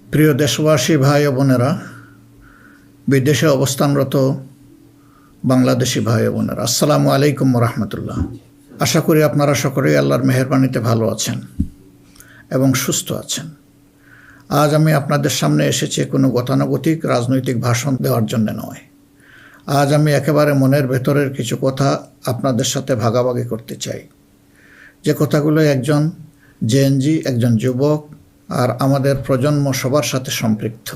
প্রিয় দেশবাসী, ভাই ও বোনেরা, বিদেশে অবস্থানরত বাংলাদেশি ভাই ও বোনেরা, আসসালামু আলাইকুম রহমতুল্লাহ। আশা করি আপনারা সকলেই আল্লাহর মেহেরবানিতে ভালো আছেন এবং সুস্থ আছেন। আজ আমি আপনাদের সামনে এসেছি কোনো গতানুগতিক রাজনৈতিক ভাষণ দেওয়ার জন্য নয়। আজ আমি একেবারে মনের ভেতরের কিছু কথা আপনাদের সাথে ভাগাভাগি করতে চাই, যে কথাগুলো একজন জেএনজি, একজন যুবক আর আমাদের প্রজন্ম সবার সাথে সম্পৃক্ত।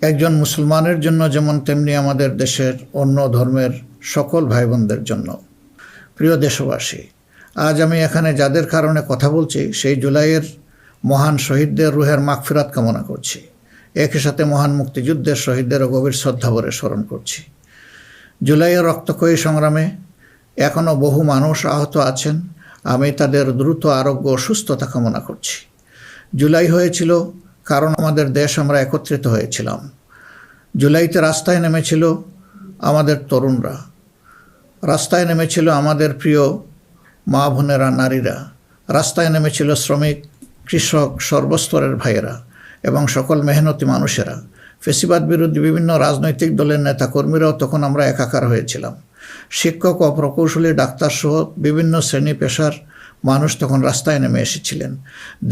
একজন মুসলমানের জন্য যেমন, তেমনি আমাদের দেশের অন্য ধর্মের সকল ভাই বোনদের জন্য। প্রিয় দেশবাসী, আজ আমি এখানে যাদের কারণে কথা বলছি, সেই জুলাইয়ের মহান শহীদদের রুহের মাগফিরাত কামনা করছি। একই সাথে মহান মুক্তিযুদ্ধের শহীদদেরও গভীর শ্রদ্ধাভরে স্মরণ করছি। জুলাইয়ের রক্তক্ষয়ী সংগ্রামে এখনও বহু মানুষ আহত আছেন। আমি তাদের দ্রুত আরোগ্য ও সুস্থতা কামনা করছি। জুলাই হয়েছিল কারণ আমাদের দেশ, আমরা একত্রিত হয়েছিলাম। জুলাইতে রাস্তায় নেমেছিল আমাদের তরুণরা, রাস্তায় নেমেছিল আমাদের প্রিয় মা বোনেরা, নারীরা, রাস্তায় নেমেছিল শ্রমিক, কৃষক, সর্বস্তরের ভাইয়েরা এবং সকল মেহনতি মানুষেরা। ফেসিবাদ বিরোধী বিভিন্ন রাজনৈতিক দলের নেতাকর্মীরাও তখন আমরা একাকার হয়েছিলাম। শিক্ষক ও প্রকৌশলী, ডাক্তার সহ বিভিন্ন শ্রেণী পেশার মানুষ তখন রাস্তায় নেমে এসেছিলেন।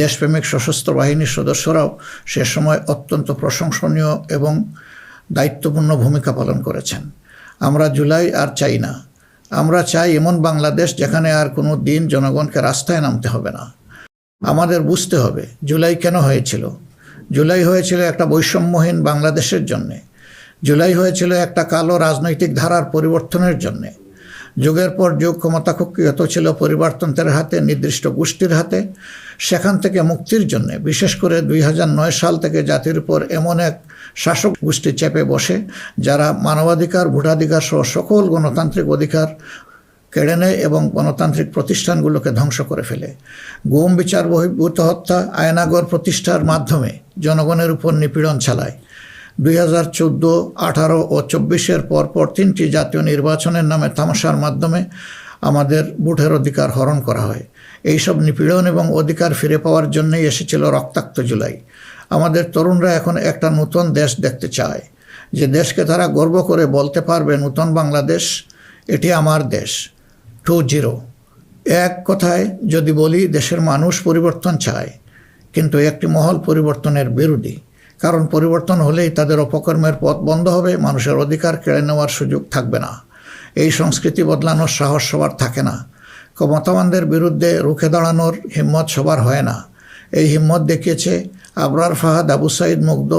দেশপ্রেমিক সশস্ত্র বাহিনীর সদস্যরাও সে সময় অত্যন্ত প্রশংসনীয় এবং দায়িত্বপূর্ণ ভূমিকা পালন করেছেন। আমরা জুলাই আর চাই না। আমরা চাই এমন বাংলাদেশ যেখানে আর কোনো দিন জনগণকে রাস্তায় নামতে হবে না। আমাদের বুঝতে হবে জুলাই কেন হয়েছিল। জুলাই হয়েছিল একটা বৈষম্যহীন বাংলাদেশের জন্যে। জুলাই হয়েছিল একটা কালো রাজনৈতিক ধারার পরিবর্তনের জন্যে। যুগের পর যুগ ক্ষমতা কুক্ষিগত ছিল পরিবারতন্ত্রের হাতে, নির্দিষ্ট গোষ্ঠীর হাতে। সেখান থেকে মুক্তির জন্য, বিশেষ করে 2009 সাল থেকে জাতির উপর এমন এক শাসক গোষ্ঠী চেপে বসে, যারা মানবাধিকার, ভোটাধিকার সহ সকল গণতান্ত্রিক অধিকার কেড়ে নেয় এবং গণতান্ত্রিক প্রতিষ্ঠানগুলোকে ধ্বংস করে ফেলে। গুম, বিচার বহির্ভূত হত্যা, আয়নাগর প্রতিষ্ঠার মাধ্যমে জনগণের উপর নিপীড়ন চালায়। 2014, 18 ও 24-এর পরপর 3টি জাতীয় নির্বাচনের নামে তামাশার মাধ্যমে আমাদের ভোটের অধিকার হরণ করা হয়। এইসব নিপীড়ন এবং অধিকার ফিরে পাওয়ার জন্যই এসেছিল রক্তাক্ত জুলাই। আমাদের তরুণরা এখন একটা নতুন দেশ দেখতে চায়, যে দেশকে তারা গর্ব করে বলতে পারবে, নতুন বাংলাদেশ, এটি আমার দেশ 2.0। এক কথায় যদি বলি, দেশের মানুষ পরিবর্তন চায়, কিন্তু একটি মহল পরিবর্তনের বিরোধী। কারণ পরিবর্তন হলেই তাদের অপকর্মের পথ বন্ধ হবে, মানুষের অধিকার কেড়ে নেওয়ার সুযোগ থাকবে না। এই সংস্কৃতি বদলানোর সাহস সবার থাকে না। ক্ষমতাবানদের বিরুদ্ধে রুখে দাঁড়ানোর হিম্মত সবার হয় না। এই হিম্মত দেখিয়েছে আবরার ফাহাদ, আবু সাইদ মুগ্ধ,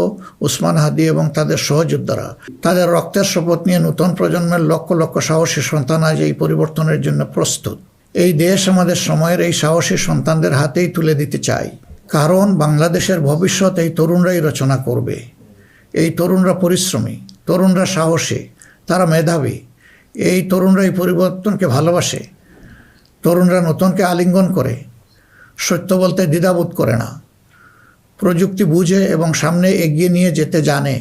উসমান হাদি এবং তাদের সহযোদ্ধারা। তাদের রক্তের শপথ নিয়ে নতুন প্রজন্মের লক্ষ লক্ষ সাহসী সন্তান আজ এই পরিবর্তনের জন্য প্রস্তুত। এই দেশ আমাদের সময়ের এই সাহসী সন্তানদের হাতেই তুলে দিতে চাই। কারণ বাংলাদেশের ভবিষ্যৎ এই তরুণরাই রচনা করবে। এই তরুণরা পরিশ্রমী, তরুণরা সাহসী, তারা মেধাবী। এই তরুণরাই পরিবর্তনকে ভালোবাসে। তরুণরা নতুনকে আলিঙ্গন করে, সত্য বলতে দ্বিধাবোধ করে না, প্রযুক্তি বুঝে এবং সামনে এগিয়ে নিয়ে যেতে জানে।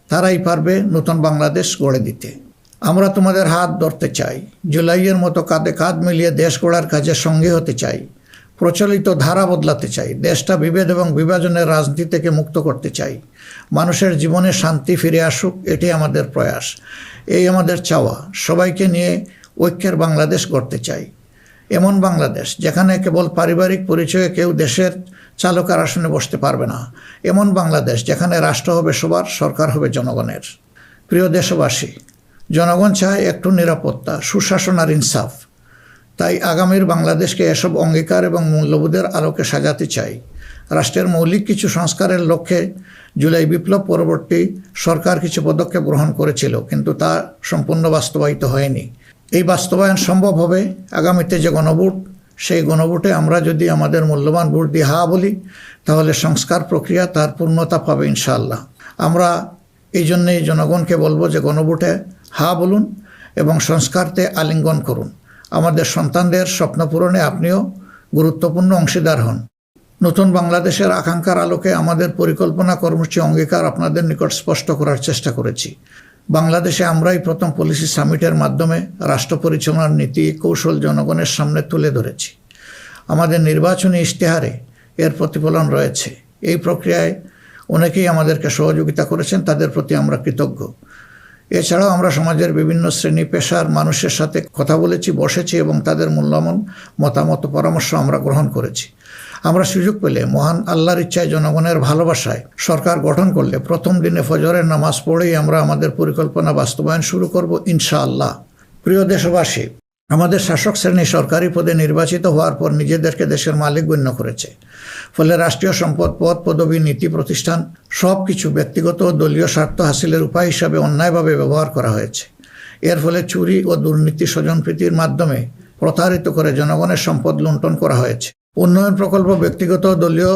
তারাই পারবে নতুন বাংলাদেশ গড়ে দিতে। আমরা তোমাদের হাত ধরতে চাই। জুলাইয়ের মতো কাঁধে কাঁধ মিলিয়ে দেশ গড়ার কাজে সঙ্গী হতে চাই। প্রচলিত ধারা বদলাতে চাই। দেশটা বিভেদ এবং বিভাজনের রাজনীতি থেকে মুক্ত করতে চাই। মানুষের জীবনে শান্তি ফিরে আসুক, এটি আমাদের প্রয়াস, এই আমাদের চাওয়া। সবাইকে নিয়ে ঐক্যের বাংলাদেশ গড়তে চাই। এমন বাংলাদেশ যেখানে কেবল পারিবারিক পরিচয়ে কেউ দেশের চালকের আসনে বসতে পারবে না। এমন বাংলাদেশ যেখানে রাষ্ট্র হবে সবার, সরকার হবে জনগণের। প্রিয় দেশবাসী, জনগণ চায় একটু নিরাপত্তা, সুশাসন আর ইনসাফ। তাই আগামীর বাংলাদেশকে এসব অঙ্গীকার এবং মূল্যবোধের আলোকে সাজাতে চাই। রাষ্ট্রের মৌলিক কিছু সংস্কারের লক্ষ্যে জুলাই বিপ্লব পরবর্তী সরকার কিছু পদক্ষেপ গ্রহণ করেছিল, কিন্তু তা সম্পূর্ণ বাস্তবায়িত হয়নি। এই বাস্তবায়ন সম্ভব হবে আগামীতে যে গণভোট, সেই গণভোটে আমরা যদি আমাদের মূল্যবান ভোট দিয়ে হা বলি, তাহলে সংস্কার প্রক্রিয়া তার পূর্ণতা পাবে ইনশাআল্লাহ। আমরা এই জন্যেই জনগণকে বলবো যে গণভোটে হা বলুন এবং সংস্কারতে আলিঙ্গন করুন। আমাদের সন্তানদের স্বপ্ন পূরণে আপনিও গুরুত্বপূর্ণ অংশীদার হন। নতুন বাংলাদেশের আকাঙ্ক্ষার আলোকে আমাদের পরিকল্পনা, কর্মসূচি, অঙ্গীকার আপনাদের নিকট স্পষ্ট করার চেষ্টা করেছি। বাংলাদেশে আমরাই প্রথম পলিসি সামিটের মাধ্যমে রাষ্ট্র পরিচালনার নীতি কৌশল জনগণের সামনে তুলে ধরেছি। আমাদের নির্বাচনী ইশতেহারে এর প্রতিফলন রয়েছে। এই প্রক্রিয়ায় অনেকেই আমাদেরকে সহযোগিতা করেছেন, তাদের প্রতি আমরা কৃতজ্ঞ। এছাড়াও আমরা সমাজের বিভিন্ন শ্রেণী পেশার মানুষের সাথে কথা বলেছি, বসেছি এবং তাদের মূল্যবান মতামত পরামর্শ আমরা গ্রহণ করেছি। আমরা সুযোগ পেলে মহান আল্লাহর ইচ্ছায়, জনগণের ভালোবাসায় সরকার গঠন করলে প্রথম দিনে ফজরের নামাজ পড়েই আমরা আমাদের পরিকল্পনা বাস্তবায়ন শুরু করব ইনশাআল্লাহ। প্রিয় দেশবাসী, আমাদের শাসক শ্রেণী সরকারি পদে নির্বাচিত হওয়ার পর নিজেদেরকে দেশের মালিক গণ্য করেছে। ফলে রাষ্ট্রীয় সম্পদ, পদ, পদবি, নীতি, প্রতিষ্ঠান সব কিছু ব্যক্তিগত ও দলীয় স্বার্থ হাসিলের উপায় হিসাবে অন্যায়ভাবে ব্যবহার করা হয়েছে। এর ফলে চুরি ও দুর্নীতি, স্বজনপ্রীতির মাধ্যমে প্রতারিত করে জনগণের সম্পদ লুণ্ঠন করা হয়েছে। উন্নয়ন প্রকল্প ব্যক্তিগত ও দলীয়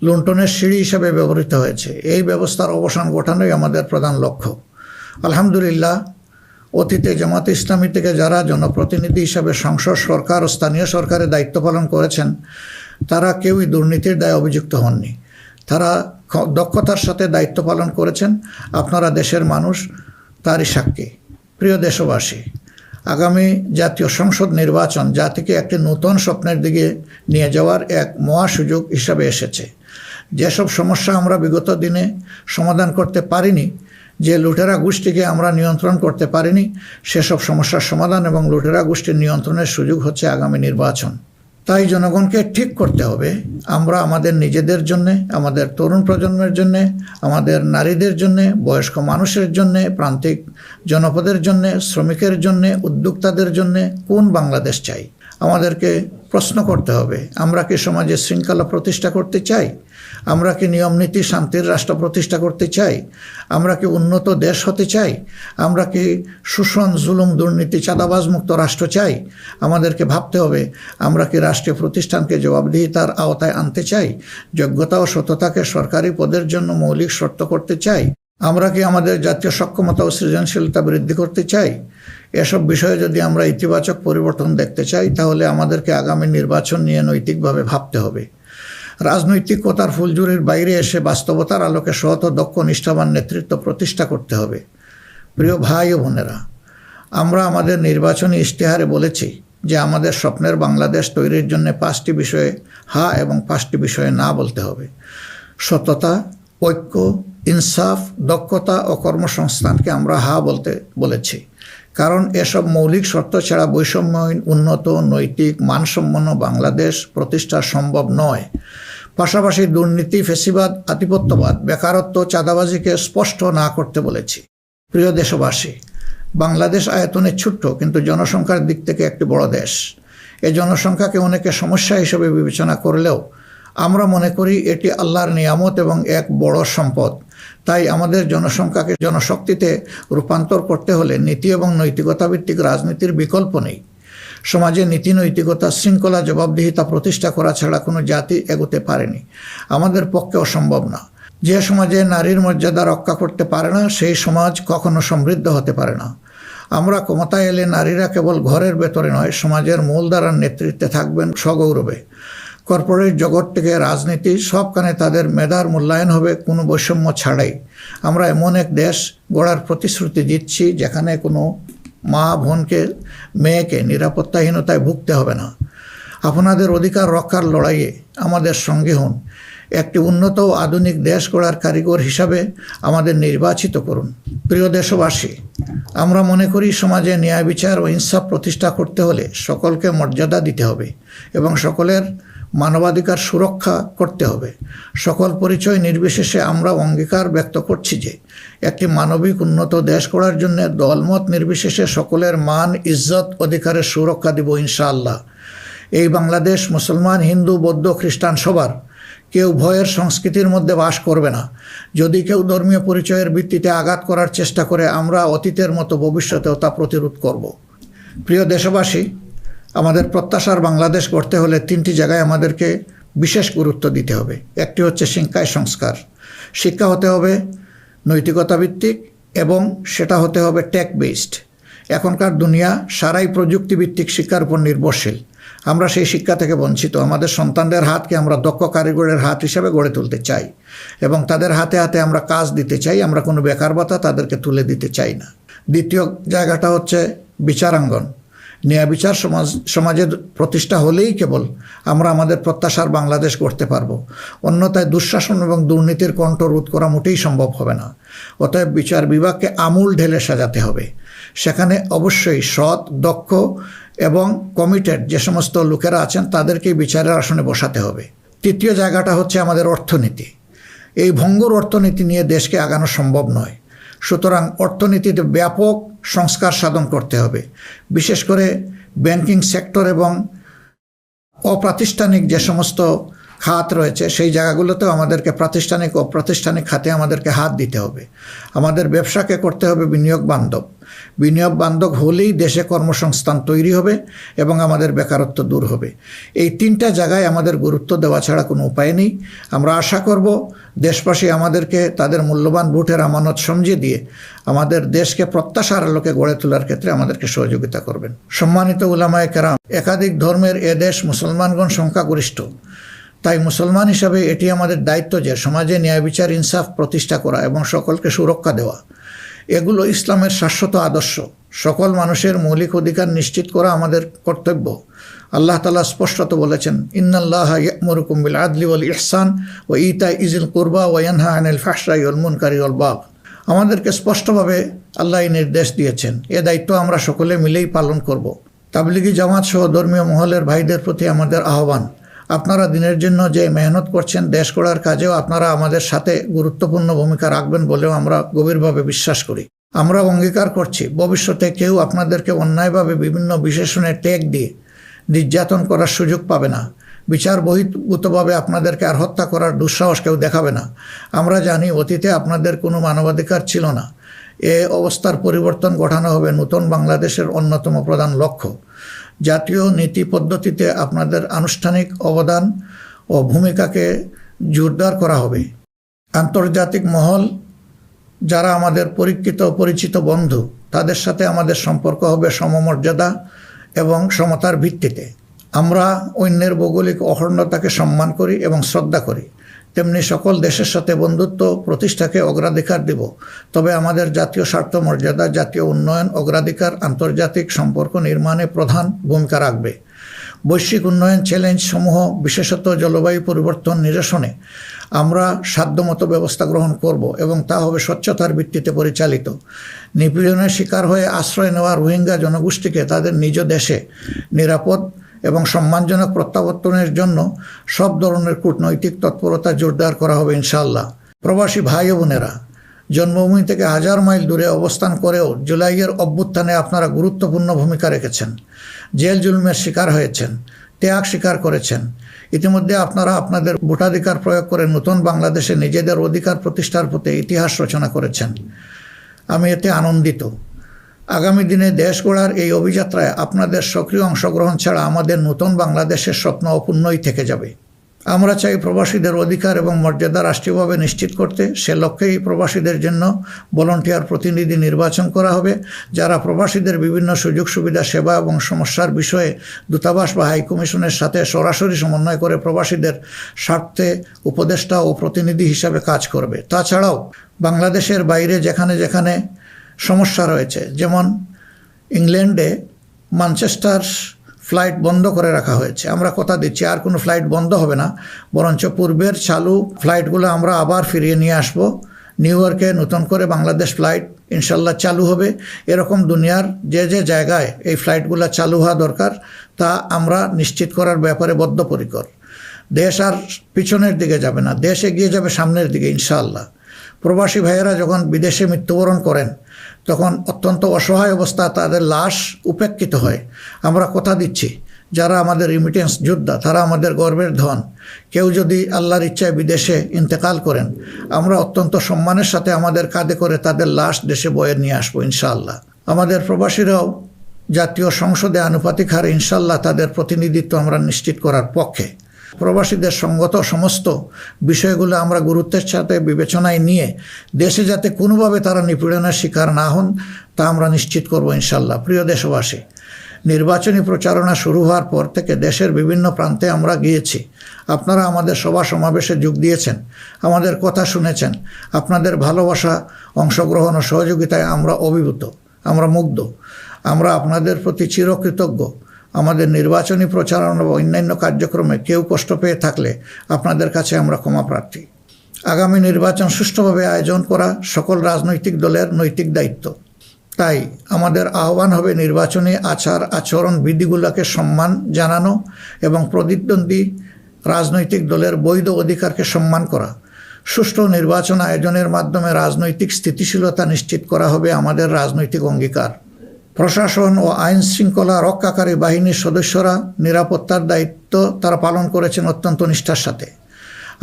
লুণ্ঠনের সিঁড়ি হিসাবে ব্যবহৃত হয়েছে। এই ব্যবস্থার অবসান ঘটানোই আমাদের প্রধান লক্ষ্য। আলহামদুলিল্লাহ, অতীতে জামাতে ইসলামী থেকে যারা জনপ্রতিনিধি হিসাবে সংসদ, সরকার ও স্থানীয় সরকারের দায়িত্ব পালন করেছেন, তারা কেউই দুর্নীতির দায়ে অভিযুক্ত হননি। তারা দক্ষতার সাথে দায়িত্ব পালন করেছেন। আপনারা দেশের মানুষ, তারই সাক্ষী। প্রিয় দেশবাসী, আগামী জাতীয় সংসদ নির্বাচন জাতিকে একটি নতুন স্বপ্নের দিকে নিয়ে যাওয়ার এক মহা সুযোগ হিসাবে এসেছে। যেসব সমস্যা আমরা বিগত দিনে সমাধান করতে পারিনি, যে লুটেরা গোষ্ঠীকে আমরা নিয়ন্ত্রণ করতে পারিনি, সেসব সমস্যার সমাধান এবং লুটেরা গোষ্ঠীর নিয়ন্ত্রণের সুযোগ হচ্ছে আগামী নির্বাচন। তাই জনগণকে ঠিক করতে হবে, আমরা আমাদের নিজেদের জন্যে, আমাদের তরুণ প্রজন্মের জন্যে, আমাদের নারীদের জন্যে, বয়স্ক মানুষের জন্যে, প্রান্তিক জনপদের জন্যে, শ্রমিকের জন্যে, উদ্যোক্তাদের জন্যে কোন বাংলাদেশ চাই। আমাদেরকে প্রশ্ন করতে হবে, আমরা কি সমাজে শৃঙ্খলা প্রতিষ্ঠা করতে চাই? আমরা কি নিয়মনীতি, শান্তির রাষ্ট্র প্রতিষ্ঠা করতে চাই? আমরা কি উন্নত দেশ হতে চাই? আমরা কি শোষণ, জুলুম, দুর্নীতি, চাঁদাবাজ মুক্ত রাষ্ট্র চাই? আমাদেরকে ভাবতে হবে, আমরা কি রাষ্ট্রীয় প্রতিষ্ঠানকে জবাবদিহিতার আওতায় আনতে চাই? যোগ্যতা ও সততাকে সরকারি পদের জন্য মৌলিক শর্ত করতে চাই? আমরা কি আমাদের জাতীয় সক্ষমতা ও সৃজনশীলতা বৃদ্ধি করতে চাই? এসব বিষয়ে যদি আমরা ইতিবাচক পরিবর্তন দেখতে চাই, তাহলে আমাদেরকে আগামী নির্বাচন নিয়ে নৈতিকভাবে ভাবতে হবে। রাজনৈতিকতার ফুলঝুরির বাইরে এসে বাস্তবতার আলোকে সৎ ও দক্ষ নিষ্ঠাবান নেতৃত্ব প্রতিষ্ঠা করতে হবে। প্রিয় ভাই ও বোনেরা, আমরা আমাদের নির্বাচনী ইশতেহারে বলেছি যে আমাদের স্বপ্নের বাংলাদেশ তৈরির জন্য 5টি বিষয়ে হা এবং 5টি বিষয়ে না বলতে হবে। সততা, ঐক্য, ইনসাফ, দক্ষতা ও কর্মসংস্থানকে আমরা হা বলতে বলেছি, কারণ এসব মৌলিক শর্ত ছাড়া বৈষম্যহীন, উন্নত, নৈতিক, মানসম্পন্ন বাংলাদেশ প্রতিষ্ঠা সম্ভব নয়। পাশাপাশি দুর্নীতি, ফ্যাসিবাদ, আধিপত্যবাদ, বেকারত্ব, চাঁদাবাজিকে স্পষ্ট না করতে বলেছি। প্রিয় দেশবাসী, বাংলাদেশ আয়তনে ছোট্ট, কিন্তু জনসংখ্যার দিক থেকে একটি বড় দেশ। এই জনসংখ্যাকে অনেকে সমস্যা হিসেবে বিবেচনা করলেও আমরা মনে করি এটি আল্লাহর নিয়ামত এবং এক বড় সম্পদ। তাই আমাদের জনসংখ্যাকে জনশক্তিতে রূপান্তর করতে হলে নীতি এবং নৈতিকতা ভিত্তিক রাজনীতির বিকল্প নেই। সমাজে নীতি, নৈতিকতা, শৃঙ্খলা, জবাবদিহিতা প্রতিষ্ঠা করা ছাড়া কোনো জাতি এগোতে পারেনি, আমাদের পক্ষে অসম্ভব না। যে সমাজে নারীর মর্যাদা রক্ষা করতে পারে না, সেই সমাজ কখনো সমৃদ্ধ হতে পারে না। আমরা ক্ষমতায় এলে নারীরা কেবল ঘরের ভেতরে নয়, সমাজের মূলধারার নেতৃত্বে থাকবেন সগৌরবে। কর্পোরেট জগৎ থেকে রাজনীতি, সবখানে তাদের মেধার মূল্যায়ন হবে কোনো বৈষম্য ছাড়াই। আমরা এমন এক দেশ গড়ার প্রতিশ্রুতি দিচ্ছি যেখানে কোনো মা, বোনকে, মেয়েকে নিরাপত্তাহীনতায় ভুগতে হবে না। আপনাদের অধিকার রক্ষার লড়াইয়ে আমাদের সঙ্গী হন। একটি উন্নত ও আধুনিক দেশ গড়ার কারিগর হিসাবে আমাদের নির্বাচিত করুন। প্রিয় দেশবাসী, আমরা মনে করি সমাজে ন্যায় বিচার ও ইনসাফ প্রতিষ্ঠা করতে হলে সকলকে মর্যাদা দিতে হবে এবং সকলের মানবাধিকার সুরক্ষা করতে হবে। সকল পরিচয় নির্বিশেষে আমরা অঙ্গীকার ব্যক্ত করছি যে একটি মানবিক উন্নত দেশ গড়ার জন্য দলমত নির্বিশেষে সকলের মান, ইজ্জত, অধিকারের সুরক্ষা দিব ইনশাআল্লাহ। এই বাংলাদেশ মুসলমান, হিন্দু, বৌদ্ধ, খ্রিস্টান সবার। কেউ ভয়ের সংস্কৃতির মধ্যে বাস করবে না। যদি কেউ ধর্মীয় পরিচয়ের ভিত্তিতে আঘাত করার চেষ্টা করে, আমরা অতীতের মতো ভবিষ্যতেও তা প্রতিরোধ করব। প্রিয় দেশবাসী, আমাদের প্রত্যাশার বাংলাদেশ গড়তে হলে 3টি জায়গায় আমাদেরকে বিশেষ গুরুত্ব দিতে হবে। একটি হচ্ছে শিক্ষায় সংস্কার। শিক্ষা হতে হবে নৈতিকতা ভিত্তিক এবং সেটা হতে হবে টেক বেসড। এখনকার দুনিয়া সারাই প্রযুক্তিভিত্তিক শিক্ষার উপর নির্ভরশীল। আমরা সেই শিক্ষা থেকে বঞ্চিত। আমাদের সন্তানদের হাতকে আমরা দক্ষ কারিগরের হাত হিসাবে গড়ে তুলতে চাই এবং তাদের হাতে হাতে আমরা কাজ দিতে চাই। আমরা কোনো বেকার ভাতা তাদেরকে তুলে দিতে চাই না। দ্বিতীয় জায়গাটা হচ্ছে বিচারাঙ্গন। ন্যায় বিচার সমাজের প্রতিষ্ঠা হলেই কেবল আমরা আমাদের প্রত্যাশার বাংলাদেশ গড়তে পারব। অন্যথায় দুঃশাসন এবং দুর্নীতির কণ্ঠ রোধ করা মোটেই সম্ভব হবে না। অতএব বিচার বিভাগকে আমূল ঢেলে সাজাতে হবে। সেখানে অবশ্যই সৎ, দক্ষ এবং কমিটেড যে সমস্ত লোকেরা আছেন তাদেরকেই বিচারের আসনে বসাতে হবে। তৃতীয় জায়গাটা হচ্ছে আমাদের অর্থনীতি। এই ভঙ্গুর অর্থনীতি নিয়ে দেশকে আগানো সম্ভব নয়। সুতরাং অর্থনীতিতে ব্যাপক সংস্কার সাধন করতে হবে। বিশেষ করে ব্যাংকিং সেক্টর এবং অপ্রাতিষ্ঠানিক যে সমস্ত খাত রয়েছে সেই জায়গাগুলোতেও আমাদেরকে প্রাতিষ্ঠানিক ও অপ্রাতিষ্ঠানিক খাতে আমাদেরকে হাত দিতে হবে। আমাদের ব্যবসাকে করতে হবে বিনিয়োগ বান্ধব। বিনিয়োগ বান্ধব হলেই দেশে কর্মসংস্থান তৈরি হবে এবং আমাদের বেকারত্ব দূর হবে। এই তিনটা জায়গায় আমাদের গুরুত্ব দেওয়া ছাড়া কোনো উপায় নেই। আমরা আশা করব দেশবাসী আমাদেরকে তাদের মূল্যবান ভোটের আমানত সমঝে দিয়ে আমাদের দেশকে প্রত্যাশার আলোকে গড়ে তোলার ক্ষেত্রে আমাদেরকে সহযোগিতা করবেন। সম্মানিত উলামায়ে কেরাম, একাধিক ধর্মের এ দেশ মুসলমানগণ সংখ্যাগরিষ্ঠ। তাই মুসলমান হিসাবে এটি আমাদের দায়িত্ব যে সমাজে ন্যায় বিচার ইনসাফ প্রতিষ্ঠা করা এবং সকলকে সুরক্ষা দেওয়া। এগুলো ইসলামের শাশ্বত আদর্শ। সকল মানুষের মৌলিক অধিকার নিশ্চিত করা আমাদের কর্তব্য। আল্লাহ তাআলা স্পষ্টত বলেছেন, ইন্নাল্লাহা ইয়া'মুরুকুম বিল আদলি ওয়াল ইহসান ওয়া ইতা'i যিল কুরবা ওয়া ইয়ানহা আনিল ফাহশাই ওয়াল মুনকারি ওয়াল বাগ। আমাদেরকে স্পষ্টভাবে আল্লাহ এই নির্দেশ দিয়েছেন। এ দায়িত্ব আমরা সকলে মিলেই পালন করব। তাবলিগি জামাত সহ ধর্মীয় মহলের ভাইদের প্রতি আমাদের আহ্বান, আপনারা দিনের জন্য যে মেহনত করছেন, দেশ গড়ার কাজেও আপনারা আমাদের সাথে গুরুত্বপূর্ণ ভূমিকা রাখবেন বলেও আমরা গভীরভাবে বিশ্বাস করি। আমরা অঙ্গীকার করছি ভবিষ্যতে কেউ আপনাদেরকে অন্যায়ভাবে বিভিন্ন বিশেষণের ট্যাগ দিয়ে নির্যাতন করার সুযোগ পাবে না। বিচার বহির্ভূতভাবে আপনাদেরকে আর হত্যা করার দুঃসাহস কেউ দেখাবে না। আমরা জানি অতীতে আপনাদের কোনো মানবাধিকার ছিল না। এ অবস্থার পরিবর্তন ঘটানো হবে নতুন বাংলাদেশের অন্যতম প্রধান লক্ষ্য। জাতীয় নীতি পদ্ধতিতে আপনাদের আনুষ্ঠানিক অবদান ও ভূমিকাকে জোরদার করা হবে। আন্তর্জাতিক মহল যারা আমাদের পরীক্ষিত পরিচিত বন্ধু, তাদের সাথে আমাদের সম্পর্ক হবে সমমর্যাদা এবং সমতার ভিত্তিতে। আমরা অন্যের ভৌগোলিক অখণ্ডতাকে সম্মান করি এবং শ্রদ্ধা করি, তেমনি সকল দেশের সাথে বন্ধুত্ব প্রতিষ্ঠাকে অগ্রাধিকার দেব। তবে আমাদের জাতীয় স্বার্থ মর্যাদা, জাতীয় উন্নয়ন, অগ্রাধিকার আন্তর্জাতিক সম্পর্ক নির্মাণে প্রধান ভূমিকা রাখবে। বৈশ্বিক উন্নয়ন চ্যালেঞ্জ সমূহ, বিশেষত জলবায়ু পরিবর্তন নিরসনে আমরা সাধ্যমতো ব্যবস্থা গ্রহণ করব এবং তা হবে স্বচ্ছতার ভিত্তিতে পরিচালিত। নিপীড়নের শিকার হয়ে আশ্রয় নেওয়া রোহিঙ্গা জনগোষ্ঠীকে তাদের নিজ দেশে নিরাপদ এবং সম্মানজনক প্রত্যাবর্তনের জন্য সব ধরনের কূটনৈতিক তৎপরতা জোরদার করা হবে ইনশাআল্লাহ। প্রবাসী ভাই ও বোনেরা, জন্মভূমি থেকে 1000 মাইল দূরে অবস্থান করেও জুলাইয়ের অভ্যুত্থানে আপনারা গুরুত্বপূর্ণ ভূমিকা রেখেছেন। জেল জুলুমের শিকার হয়েছেন, ত্যাগ স্বীকার করেছেন। ইতিমধ্যে আপনারা আপনাদের ভোটাধিকার প্রয়োগ করে নতুন বাংলাদেশে নিজেদের অধিকার প্রতিষ্ঠার পথে ইতিহাস রচনা করেছেন। আমি এতে আনন্দিত। আগামী দিনে দেশ গড়ার এই অভিযাত্রায় আপনাদের সক্রিয় অংশগ্রহণ ছাড়া আমাদের নতুন বাংলাদেশের স্বপ্ন অপূর্ণই থেকে যাবে। আমরা চাই প্রবাসীদের অধিকার এবং মর্যাদা রাষ্ট্রীয়ভাবে নিশ্চিত করতে। সে লক্ষ্যেই প্রবাসীদের জন্য ভলান্টিয়ার প্রতিনিধি নির্বাচন করা হবে, যারা প্রবাসীদের বিভিন্ন সুযোগ সুবিধা, সেবা এবং সমস্যার বিষয়ে দূতাবাস বা হাইকমিশনের সাথে সরাসরি সমন্বয় করে প্রবাসীদের স্বার্থে উপদেষ্টা ও প্রতিনিধি হিসাবে কাজ করবে। তাছাড়াও বাংলাদেশের বাইরে যেখানে যেখানে সমস্যা রয়েছে, যেমন ইংল্যান্ডে ম্যানচেস্টার ফ্লাইট বন্ধ করে রাখা হয়েছে, আমরা কথা দিচ্ছি আর কোনো ফ্লাইট বন্ধ হবে না, বরঞ্চ পূর্বের চালু ফ্লাইটগুলো আমরা আবার ফিরিয়ে নিয়ে আসব। নিউ ইয়র্কে নতুন করে বাংলাদেশ ফ্লাইট ইনশাল্লাহ চালু হবে। এরকম দুনিয়ার যে যে জায়গায় এই ফ্লাইটগুলো চালু হওয়া দরকার তা আমরা নিশ্চিত করার ব্যাপারে বদ্ধপরিকর। দেশ আর পিছনের দিকে যাবে না, দেশ এগিয়ে যাবে সামনের দিকে ইনশাআল্লাহ। প্রবাসী ভাইয়েরা যখন বিদেশে মৃত্যুবরণ করেন তখন অত্যন্ত অসহায় অবস্থা তাদের লাশ উপেক্ষিত হয়। আমরা কথা দিচ্ছি যারা আমাদের রিমিটেন্স যোদ্ধা তারা আমাদের গর্বের ধন। কেউ যদি আল্লাহর ইচ্ছায় বিদেশে ইন্তেকাল করেন, আমরা অত্যন্ত সম্মানের সাথে আমাদের কাঁধে করে তাদের লাশ দেশে বয়ে নিয়ে আসবো ইনশাআল্লাহ। আমাদের প্রবাসীরাও জাতীয় সংসদে আনুপাতিক হারে ইনশাআল্লাহ তাদের প্রতিনিধিত্ব আমরা নিশ্চিত করার পক্ষে। প্রবাসীদের সঙ্গত সমস্ত বিষয়গুলো আমরা গুরুত্বের সাথে বিবেচনায় নিয়ে দেশে যাতে কোনোভাবে তারা নিপীড়নের শিকার না হন তা আমরা নিশ্চিত করব ইনশাআল্লাহ। প্রিয় দেশবাসী, নির্বাচনী প্রচারণা শুরু হওয়ার পর থেকে দেশের বিভিন্ন প্রান্তে আমরা গিয়েছি। আপনারা আমাদের সভা সমাবেশে যোগ দিয়েছেন, আমাদের কথা শুনেছেন। আপনাদের ভালোবাসা, অংশগ্রহণ ও সহযোগিতায় আমরা অভিভূত, আমরা মুগ্ধ। আমরা আপনাদের প্রতি চিরকৃতজ্ঞ। আমাদের নির্বাচনী প্রচারণা বা অন্যান্য কার্যক্রমে কেউ কষ্ট পেয়ে থাকলে আপনাদের কাছে আমরা ক্ষমা প্রার্থী। আগামী নির্বাচন সুষ্ঠুভাবে আয়োজন করা সকল রাজনৈতিক দলের নৈতিক দায়িত্ব। তাই আমাদের আহ্বান হবে নির্বাচনী আচরণ বিধিগুলোকে সম্মান জানানো এবং প্রতিদ্বন্দ্বী রাজনৈতিক দলের বৈধ অধিকারকে সম্মান করা। সুষ্ঠু নির্বাচন আয়োজনের মাধ্যমে রাজনৈতিক স্থিতিশীলতা নিশ্চিত করা হবে আমাদের রাজনৈতিক অঙ্গীকার। প্রশাসন ও আইন শৃঙ্খলা রক্ষাকারী বাহিনীর সদস্যরা নিরাপত্তার দায়িত্ব তারা পালন করেছেন অত্যন্ত নিষ্ঠার সাথে।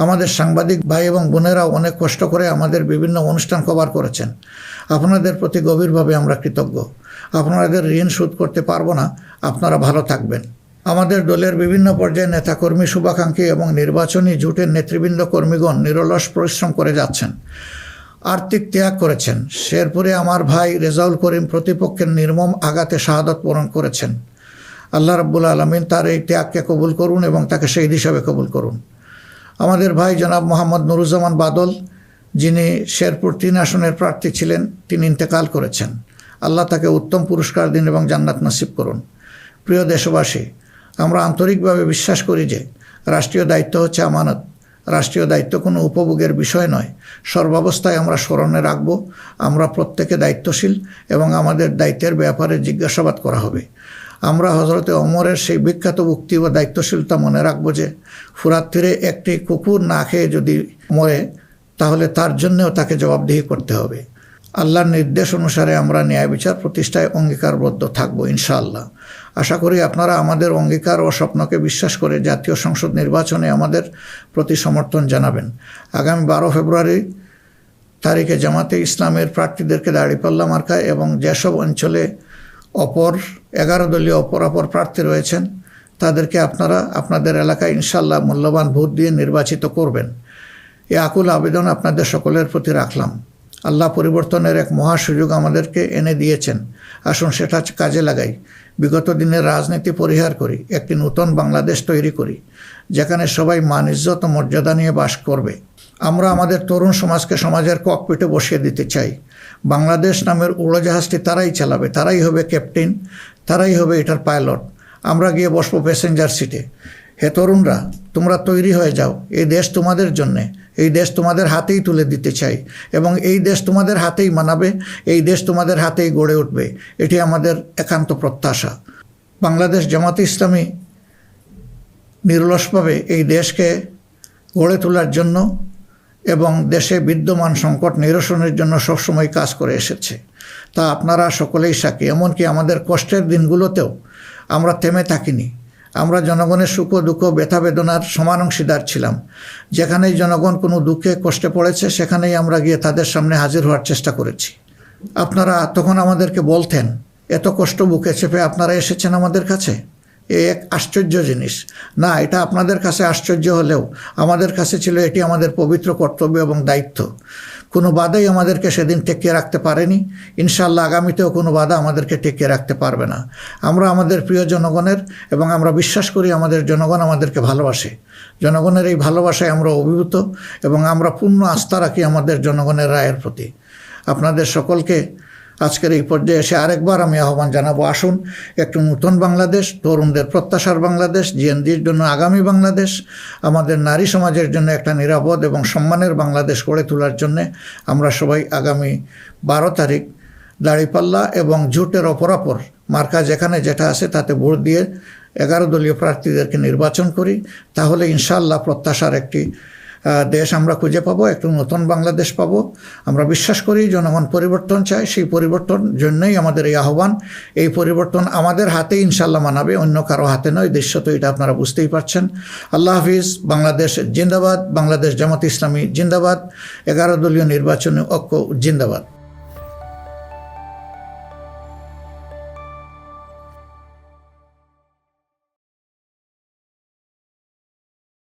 আমাদের সাংবাদিক ভাই এবং বোনেরাও অনেক কষ্ট করে আমাদের বিভিন্ন অনুষ্ঠান কভার করেছেন। আপনাদের প্রতি গভীরভাবে আমরা কৃতজ্ঞ। আপনাদের ঋণ শোধ করতে পারবো না। আপনারা ভালো থাকবেন। আমাদের দলের বিভিন্ন পর্যায়ে নেতাকর্মী, শুভাকাঙ্ক্ষী এবং নির্বাচনী জোটের নেতৃবৃন্দ কর্মীগণ নিরলস পরিশ্রম করে যাচ্ছেন, আর্থিক ত্যাগ করেছেন। শেরপুরে আমার ভাই রেজাউল করিম প্রতিপক্ষের নির্মম আঘাতে শাহাদত বরণ করেছেন। আল্লাহ রাব্বুল আলামিন তার এই ত্যাগকে কবুল করুন এবং তাকে শহীদ হিসাবে কবুল করুন। আমাদের ভাই জনাব মোহাম্মদ নুরুজ্জামান বাদল, যিনি শেরপুর 3 আসনের প্রার্থী ছিলেন, তিনি ইন্তেকাল করেছেন। আল্লাহ তাকে উত্তম পুরস্কার দিন এবং জান্নাত নসিব করুন। প্রিয় দেশবাসী, আমরা আন্তরিকভাবে বিশ্বাস করি যে রাষ্ট্রীয় দায়িত্ব হচ্ছে আমানত। রাষ্ট্রীয় দায়িত্ব কোনো উপভোগের বিষয় নয়। সর্বাবস্থায় আমরা স্মরণে রাখব আমরা প্রত্যেকে দায়িত্বশীল এবং আমাদের দায়িত্বের ব্যাপারে জিজ্ঞাসাবাদ করা হবে। আমরা হজরতে ওমরের সেই বিখ্যাত উক্তি ও দায়িত্বশীলতা মনে রাখব যে ফুরাত তীরে একটি কুকুর না খেয়ে যদি মরে তাহলে তার জন্যও তাকে জবাবদিহি করতে হবে। আল্লাহর নির্দেশ অনুসারে আমরা ন্যায় বিচার প্রতিষ্ঠায় অঙ্গীকারবদ্ধ থাকব ইনশাআল্লাহ। আশা করি আপনারা আমাদের অঙ্গীকার ও স্বপ্নকে বিশ্বাস করে জাতীয় সংসদ নির্বাচনে আমাদের প্রতি সমর্থন জানাবেন। আগামী 12 ফেব্রুয়ারি তারিখে জামাতে ইসলামের প্রার্থীদেরকে দাঁড়িপাল্লা মার্কায় এবং যেসব অঞ্চলে 11 দলীয় অপর প্রার্থী রয়েছেন তাদেরকে আপনারা আপনাদের এলাকায় ইনশাআল্লাহ মূল্যবান ভোট দিয়ে নির্বাচিত করবেন। এই আকুল আবেদন আপনাদের সকলের প্রতি রাখলাম। আল্লাহ পরিবর্তনের এক মহা সুযোগ আমাদেরকে এনে দিয়েছেন। আসুন সেটা কাজে লাগাই। বিগত দিনের রাজনীতি পরিহার করি, একটি নতুন বাংলাদেশ তৈরি করি যেখানে সবাই মান, ইজ্জত ও মর্যাদা নিয়ে বাস করবে। আমরা আমাদের তরুণ সমাজকে সমাজের ককপিটে বসিয়ে দিতে চাই। বাংলাদেশ নামের উড়োজাহাজটি তারাই চালাবে, তারাই হবে ক্যাপ্টেন, তারাই হবে এটার পাইলট। আমরা গিয়ে বসবো প্যাসেঞ্জার সিটে। হে তরুণরা, তোমরা তৈরি হয়ে যাও। এই দেশ তোমাদের জন্যে, এই দেশ তোমাদের হাতেই তুলে দিতে চাই এবং এই দেশ তোমাদের হাতেই মানাবে, এই দেশ তোমাদের হাতেই গড়ে উঠবে। এটি আমাদের একান্ত প্রত্যাশা। বাংলাদেশ জামাতে ইসলামী নিরলসভাবে এই দেশকে গড়ে তোলার জন্য এবং দেশে বিদ্যমান সংকট নিরসনের জন্য সবসময় কাজ করে এসেছে। তা আপনারা সকলেই সাক্ষী। এমনকি আমাদের কষ্টের দিনগুলোতেও আমরা থেমে থাকিনি। আমরা জনগণের সুখ দুঃখ, ব্যথা বেদনার সমান অংশীদার ছিলাম। যেখানেই জনগণ কোনো দুঃখে কষ্টে পড়েছে সেখানেই আমরা গিয়ে তাদের সামনে হাজির হওয়ার চেষ্টা করেছি। আপনারা তখন আমাদেরকে বলতেন, এত কষ্ট বুকে চেপে আপনারা এসেছেন আমাদের কাছে, এ এক আশ্চর্য জিনিস। না, এটা আপনাদের কাছে আশ্চর্য হলেও আমাদের কাছে ছিল এটি আমাদের পবিত্র কর্তব্য এবং দায়িত্ব। কোনো বাধাই আমাদেরকে সেদিন টেকিয়ে রাখতে পারেনি। ইনশাআল্লাহ আগামীতেও কোনো বাধা আমাদেরকে টেকিয়ে রাখতে পারবে না। আমরা আমাদের প্রিয় জনগণের এবং আমরা বিশ্বাস করি আমাদের জনগণ আমাদেরকে ভালোবাসে। জনগণের এই ভালোবাসায় আমরা অভিভূত এবং আমরা পূর্ণ আস্থা রাখি আমাদের জনগণের রায়ের প্রতি। আপনাদের সকলকে আজকের এই পর্যায়ে এসে আরেকবার আমি আহ্বান জানাবো, আসুন একটু নতুন বাংলাদেশ, তরুণদের প্রত্যাশার বাংলাদেশ, জিএনজির জন্য আগামী বাংলাদেশ, আমাদের নারী সমাজের জন্য একটা নিরাপদ এবং সম্মানের বাংলাদেশ গড়ে তোলার জন্যে আমরা সবাই আগামী 12 তারিখ দাঁড়িপাল্লা এবং জোটের অপরাপর মার্কা যেখানে যেটা আছে তাতে ভোট দিয়ে 11 দলীয় প্রার্থীদেরকে নির্বাচন করি। তাহলে ইনশাআল্লাহ প্রত্যাশার একটি দেশ আমরা খুঁজে পাবো, একটু নতুন বাংলাদেশ পাবো। আমরা বিশ্বাস করি জনগণ পরিবর্তন চায়, সেই পরিবর্তন জন্যই আমাদের এই আহ্বান। এই পরিবর্তন আমাদের হাতেই ইনশাআল্লাহ মানাবে, অন্য কারো হাতে নয়। দৃশ্য তো এটা আপনারা বুঝতেই পারছেন। আল্লাহ হাফিজ। বাংলাদেশ জিন্দাবাদ। বাংলাদেশ জামাত ইসলামী জিন্দাবাদ। 11 দলীয় নির্বাচনী ঐক্য জিন্দাবাদ।